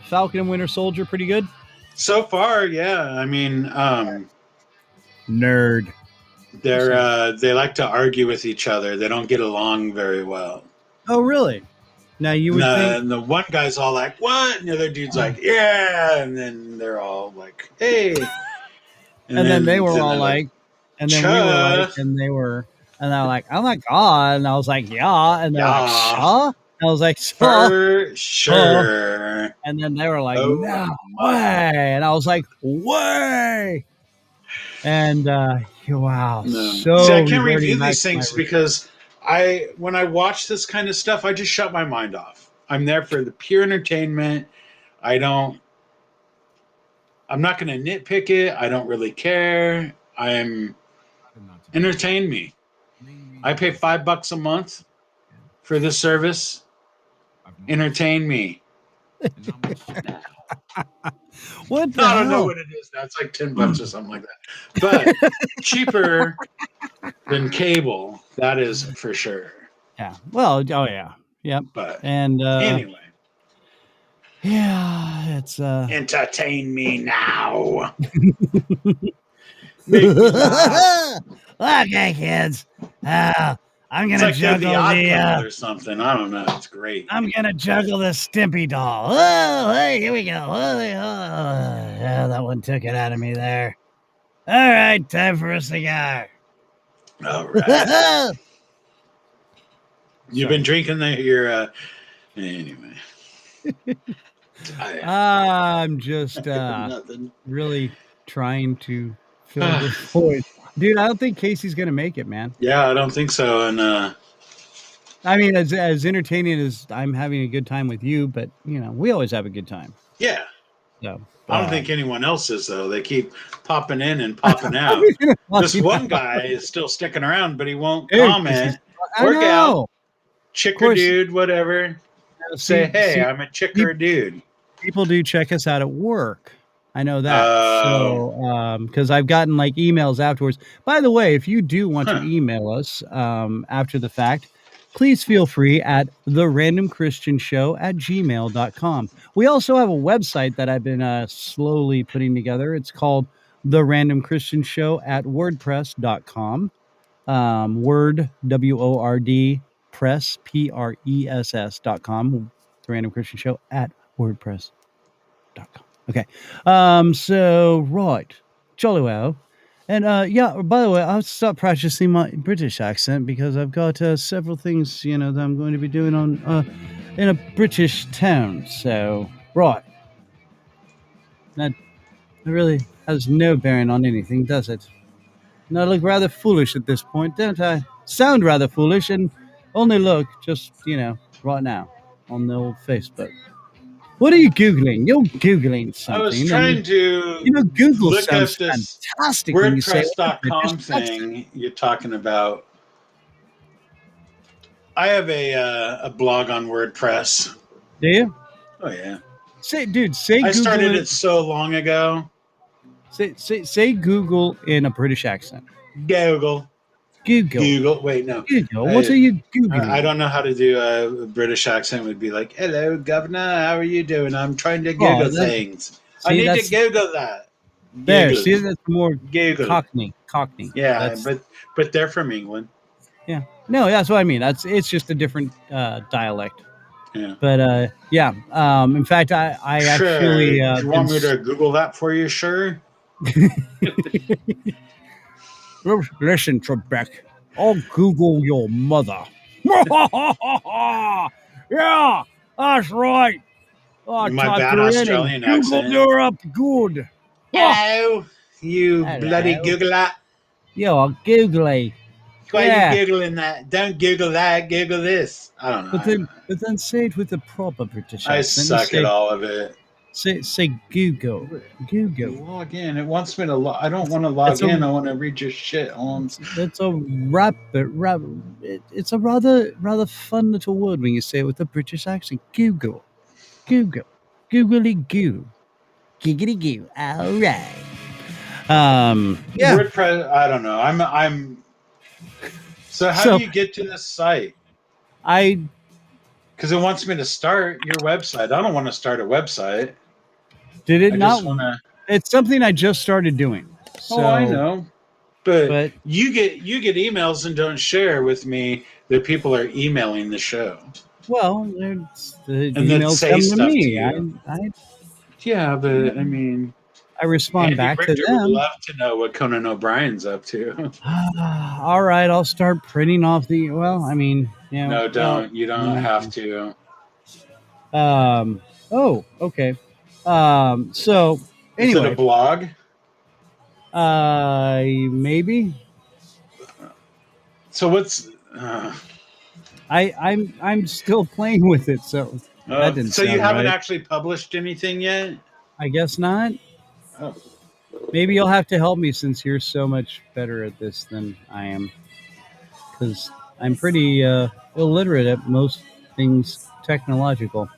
Falcon and Winter Soldier, pretty good so far. Yeah, I mean, nerd. They like to argue with each other. They don't get along very well. Oh, really? Now you would think. And the one guy's all like, "What?" And the other dude's like, "Yeah." And then they're all like, "Hey." And then they were all like, and then we were like, and they were like, "Oh my god!" And I was like, "Yeah." And they're like, "Huh?" And I was like, "Sure." And then they were like, "No way!" And I was like, "Way!" And wow. No. So see, I can't review these things because when I watch this kind of stuff, I just shut my mind off. I'm there for the pure entertainment. I'm not going to nitpick it. I don't really care. Entertain me. I pay $5 a month for this service. Entertain me. What the I don't hell? know what it is now. It's like $10 or something like that. But cheaper than cable. That is for sure. Yeah. Well, oh yeah. Yep. But anyway. Yeah, it's entertain me now. Okay, kids. I'm gonna like juggle the or something. I don't know. It's great. I'm gonna juggle the Stimpy doll. Oh, hey, here we go. Oh, yeah, that one took it out of me there. All right, time for a cigar. All right. You've been drinking your anyway. I'm just really trying to fill this void. Dude, I don't think Kasey's gonna make it, man. Yeah, I don't think so. And I mean, as entertaining as I'm having a good time with you, but we always have a good time. Yeah. So, I don't think anyone else is, though. They keep popping in and popping out. This one guy is still sticking around, but he won't comment. I Work out, know. chick or dude, whatever. Say, hey, See, I'm a chick or a dude. People do check us out at work. I know that. So, because I've gotten like emails afterwards. By the way, if you do want to email us after the fact, please feel free at therandomchristianshow@gmail.com. We also have a website that I've been slowly putting together. It's called The Random Christian Show at WordPress.com. Word, WORD, press, PRESS.com. The Random Christian Show at WordPress.com. Okay. So, right. Jolly well. And yeah, by the way, I'll start practicing my British accent because I've got several things, that I'm going to be doing on in a British tone. So, right. That really has no bearing on anything, does it? And I look rather foolish at this point, don't I? Sound rather foolish and only look just, right now on the old Facebook. What are you Googling? You're Googling something. I was trying to Google look sounds up this fantastic when you say WordPress.com thing you're talking about. I have a blog on WordPress. Do you? Oh, yeah. Say I Google started it so long ago. Say Google in a British accent. Google. Wait, no. Google. What are you Googling? I don't know how to do a British accent. It would be like, hello, governor. How are you doing? I'm trying to Google things. I need to Google that. There. See, that's more Google. Cockney. Yeah, but they're from England. Yeah. No, that's what I mean. It's just a different dialect. Yeah. But yeah. In fact, I actually. Do you want me to Google that for you? Sure. Listen, Trebek. I'll Google your mother. Yeah, that's right. My bad Australian accent. Googled her up good. Hello, you bloody Googler. Yo, Googly. Why are you Googling that? Don't Google that. Google this. I don't know. But then say it with the proper British accent. I suck at all of it. Say Google. Log in. It wants me to I don't want to log in. I want to read your shit on. It's a it's a rather fun little word when you say it with a British accent. Google. Googly goo. Giggity goo. All right. Yeah. WordPress. I don't know. I'm. So how do you get to this site? Because it wants me to start your website. I don't want to start a website. Did it not? It's something I just started doing. So, I know. But you get emails and don't share with me that people are emailing the show. Well, the emails come to me. Yeah, but I mean, I respond Andy back Richter to them. Would love to know what Conan O'Brien's up to. All right, I'll start printing off the. Well, I mean, no, don't. You don't have to. Oh, okay. So anyway, is it a blog? Maybe. So what's? I'm still playing with it, so that didn't. So you haven't actually published anything yet? I guess not. Oh. Maybe you'll have to help me since you're so much better at this than I am, because I'm pretty illiterate at most things technological.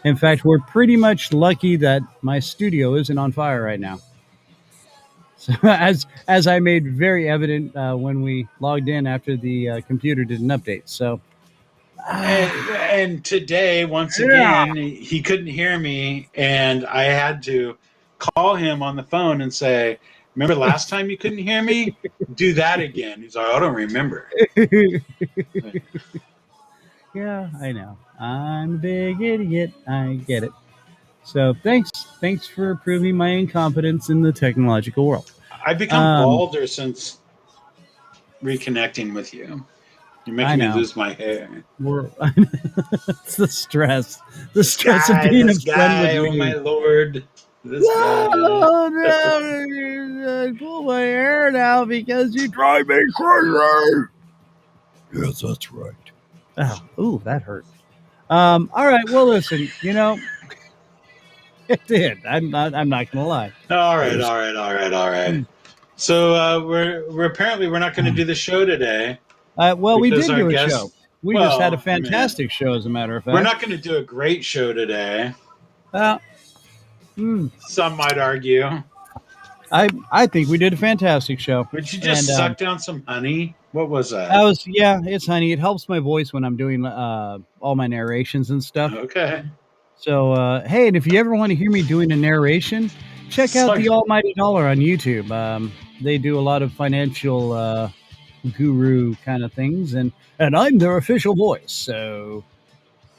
In fact, we're pretty much lucky that my studio isn't on fire right now. So, as I made very evident when we logged in after the computer did an update. So, and today, once again, he couldn't hear me, and I had to call him on the phone and say, "Remember last time you couldn't hear me? Do that again." He's like, "I don't remember." Yeah, I know. I'm a big idiot. I get it. So thanks for proving my incompetence in the technological world. I've become balder since reconnecting with you. You're making me lose my hair. It's the stress. The stress of being a friend with you. Oh my lord. This guy. No, I pull my hair now because you drive me crazy. Yes, that's right. Oh, ooh, that hurt. All right. Well, listen, It did. I'm not gonna lie. All right. So we're apparently we're not going to do the show today. Well, we because did our do a guest- show. We just had a I mean, fantastic show, as a matter of fact. we're not going to do a great show today. Some might argue. I think we did a fantastic show. Would you just suck down some honey? What was that? It's honey. It helps my voice when I'm doing all my narrations and stuff. Okay. So, hey, and if you ever want to hear me doing a narration, check out the Almighty Dollar on YouTube. They do a lot of financial guru kind of things, and I'm their official voice. So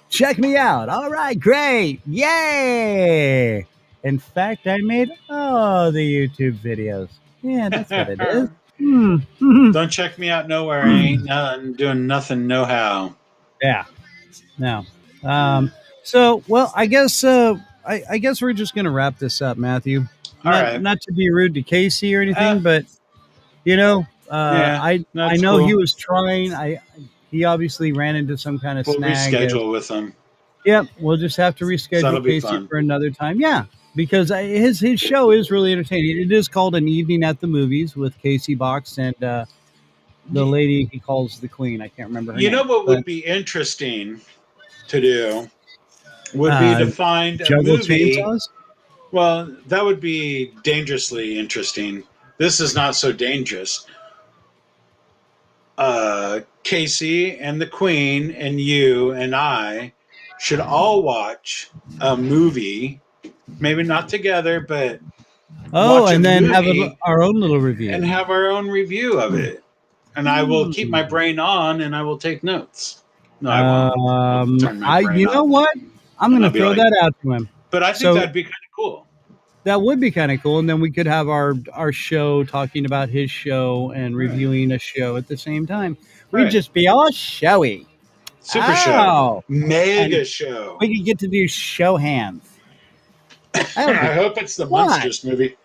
check me out. All right, great. Yay! In fact, I made all the YouTube videos. Yeah, that's what it is. Don't check me out nowhere. I ain't doing nothing no how. Yeah. No. So, well, I guess we're just going to wrap this up, Matthew. Not to be rude to Kasey or anything, but I know cool. He was trying. He obviously ran into some kind of snag. We'll reschedule with him. Yep, we'll just have to reschedule Kasey for another time. Yeah, because his show is really entertaining. It is called An Evening at the Movies with Kasey Box and the lady he calls the Queen. I can't remember her name. You know what would be interesting to do would be to find a movie. Chainsaws? Well, that would be dangerously interesting. This is not so dangerous. Kasey and the Queen and you and I should all watch a movie, maybe not together, but and then have our own little review. And have our own review of it. And I will keep my brain on and I will take notes. No, I won't. You know what? I'm going to throw that out to him. But I think that'd be kind of cool. That would be kind of cool. And then we could have our show talking about his show and reviewing a show at the same time. We'd just be all showy. Super show. Mega show. We could get to do show hands. I hope it's the Monsters movie.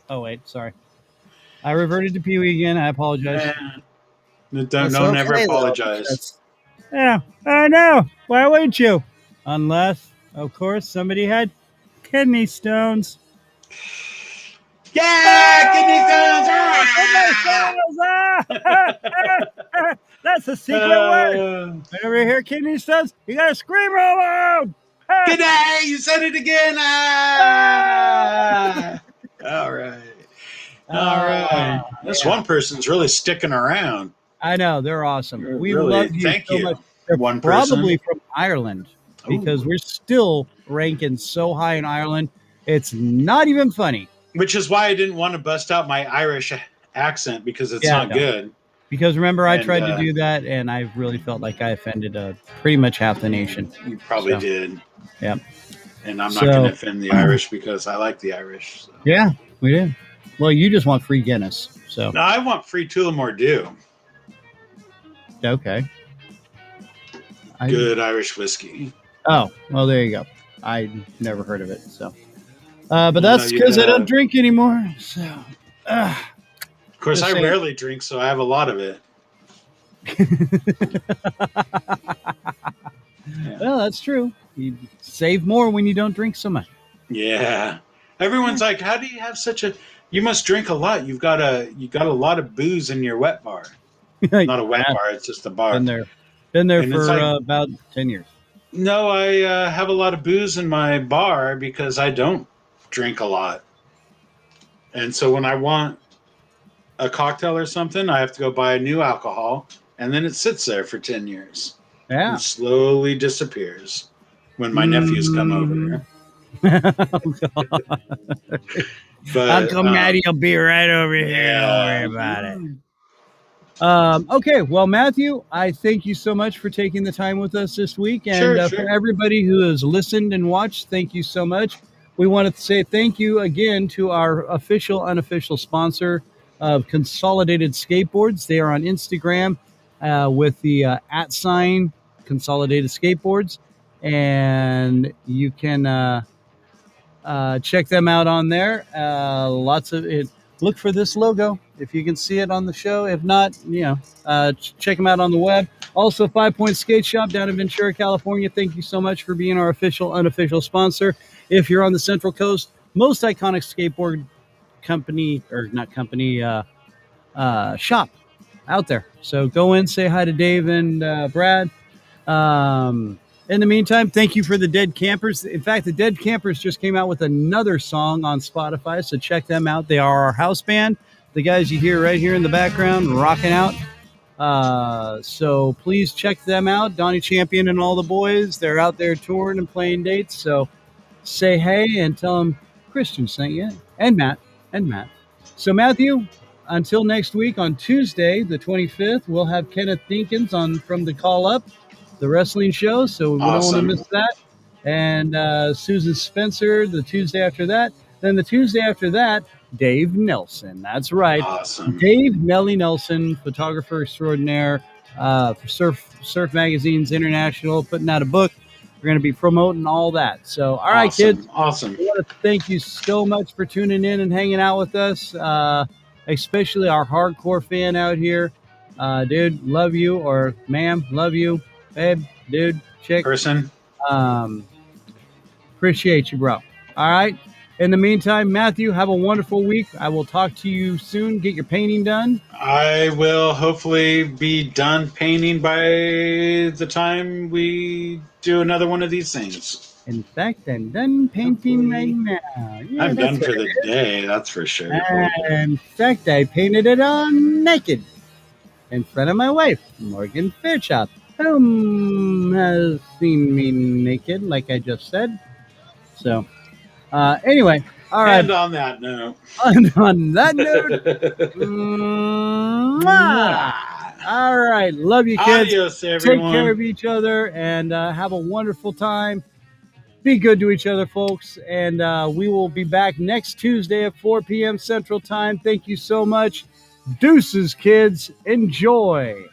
Oh, wait. Sorry. I reverted to Pee-wee again. I apologize. Never apologize. Yeah, I know. Why wouldn't you? Unless, of course, somebody had kidney stones. Yeah, kidney stones! That's the secret word. Whenever you hear kidney stones, you gotta scream real loud. Good day! You said it again! All right. This one person's really sticking around. I know. They're awesome. We love you so much. They're probably from Ireland because we're still ranking so high in Ireland. It's not even funny. Which is why I didn't want to bust out my Irish accent because it's not good. Because remember, I tried to do that, and I really felt like I offended pretty much half the nation. You probably did. Yep. And I'm not going to offend the Irish because I like the Irish. So. Yeah, we did. Well, you just want free Guinness. So. No, I want free Tullamore Dew. Okay. Good Irish whiskey. Oh, well, there you go. I never heard of it. So, but that's because I don't drink anymore. So, of course, I rarely drink, so I have a lot of it. Well, that's true. You save more when you don't drink so much. Yeah. Everyone's like, "How do you have such a? You must drink a lot. You got a lot of booze in your wet bar." Not a wet bar; it's just a bar. Been there for about 10 years. No, I have a lot of booze in my bar because I don't drink a lot, and so when I want a cocktail or something, I have to go buy a new alcohol, and then it sits there for 10 years. Yeah, and slowly disappears when my nephews come over. Oh, God. But, Uncle Matty will be right over here. Don't worry about it. Okay, well, Matthew, I thank you so much for taking the time with us this week. And for everybody who has listened and watched, thank you so much. We wanted to say thank you again to our official, unofficial sponsor of Consolidated Skateboards. They are on Instagram with the @ Consolidated Skateboards. And you can check them out on there. Lots of it. look for this logo if you can see it on the show. If not, check them out on the web. Also, 5 Point Skate Shop down in Ventura, California. Thank you so much for being our official, unofficial sponsor. If you're on the Central Coast, most iconic skateboard company, or not company, shop out there. So go in, say hi to Dave and Brad. In the meantime, thank you for the Dead Campers. In fact, the Dead Campers just came out with another song on Spotify, so check them out. They are our house band. The guys you hear right here in the background rocking out. So please check them out. Donnie Champion and all the boys, they're out there touring and playing dates. So say hey and tell them Christian sent you, and Matt. So Matthew, until next week on Tuesday, the 25th, we'll have Kenneth Dinkins on from the Call Up, the wrestling show. So we don't want to miss that. And Susan Spencer the Tuesday after that. Then the Tuesday after that, Dave Nelson. That's right. Awesome. Dave Nelly Nelson, photographer extraordinaire for Surf Magazines International, putting out a book. We're going to be promoting all that. So, all right, kids. Awesome. I want to thank you so much for tuning in and hanging out with us, especially our hardcore fan out here. Dude, love you, or ma'am, love you. Babe, dude, chick. Person. Appreciate you, bro. All right. In the meantime, Matthew, have a wonderful week. I will talk to you soon. Get your painting done. I will hopefully be done painting by the time we do another one of these things. In fact, I'm done painting right now. Yeah, I'm done for the day, that's for sure. In fact, I painted it all naked in front of my wife, Morgan Fairchild, whom has seen me naked, like I just said. So... anyway, all right. And on that note. On that note, all right. Love you, kids. Adios, everyone. Take care of each other and have a wonderful time. Be good to each other, folks. And we will be back next Tuesday at 4 p.m. Central Time. Thank you so much. Deuces, kids. Enjoy.